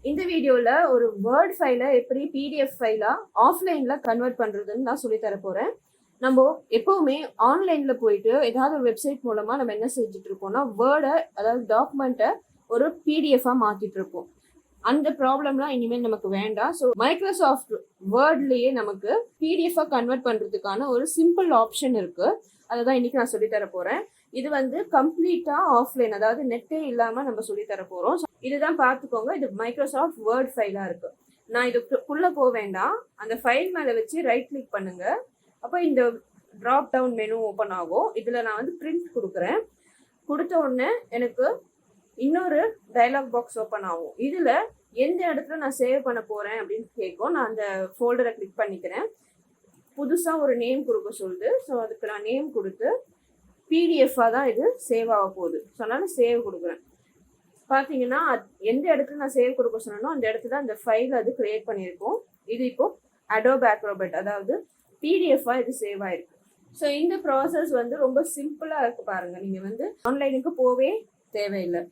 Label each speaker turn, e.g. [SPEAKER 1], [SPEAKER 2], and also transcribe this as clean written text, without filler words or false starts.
[SPEAKER 1] இந்த வீடியோல ஒரு வேர்ட் ஃபைலை எப்படி பிடிஎஃப் ஃபைலா ஆஃப்லைன்ல கன்வெர்ட் பண்றதுன்னு நான் சொல்லி தர போறேன். நம்ம எப்பவுமே ஆன்லைன்ல போயிட்டு ஏதாவது ஒரு வெப்சைட் மூலமா நம்ம என்ன செஞ்சுட்டு இருக்கோம்னா வேர்டை, அதாவது டாக்குமெண்ட்டை ஒரு பிடிஎஃபா மாத்திட்டு இருக்கோம். அந்த ப்ராப்ளம்லாம் இனிமேல் நமக்கு வேண்டாம். ஸோ மைக்ரோசாஃப்ட் வேர்ட்லயே நமக்கு பிடிஎஃபா கன்வெர்ட் பண்றதுக்கான ஒரு சிம்பிள் ஆப்ஷன் இருக்கு. அதை தான் இன்னைக்கு நான் சொல்லி தர போறேன். இது வந்து கம்ப்ளீட்டா ஆஃப்லைன், அதாவது நெட்டே இல்லாம நம்ம சொல்லி தர போறோம். இதுதான் பார்த்துக்கோங்க. இது மைக்ரோசாஃப்ட் வேர்ட் ஃபைலா இருக்கு. நான் இதுக்குள்ள போக வேண்டாம். அந்த ஃபைல் மேல வச்சு ரைட் கிளிக் பண்ணுங்க. அப்போ இந்த ட்ராப் டவுன் மெனு ஓப்பன் ஆகும். இதுல நான் வந்து பிரிண்ட் கொடுக்குறேன். கொடுத்த உடனே எனக்கு இன்னொரு டயலாக் பாக்ஸ் ஓப்பன் ஆகும். இதுல எந்த இடத்துல நான் சேவ் பண்ண போறேன் அப்படின்னு கேட்கும். நான் அந்த ஃபோல்டரை கிளிக் பண்ணிக்கிறேன். புதுசா ஒரு நேம் கொடுக்க சொல்லுது. ஸோ அதுக்கு நான் நேம் கொடுத்து பிடிஎஃபாக தான் இது சேவ் ஆக போகுது. ஸோ அதனால சேவ் கொடுக்குறேன். பார்த்தீங்கன்னா எந்த இடத்துல நான் சேவ் கொடுக்க சொன்னோ அந்த இடத்துல அந்த ஃபைல் அது கிரியேட் பண்ணியிருக்கோம். இது இப்போ அடோப் அக்ரோபேட், அதாவது பிடிஎஃபாக இது சேவ் ஆயிருக்கு. ஸோ இந்த ப்ராசஸ் வந்து ரொம்ப சிம்பிளாக இருக்கு பாருங்க. நீங்கள் வந்து ஆன்லைனுக்கு போவே தேவையில்லை.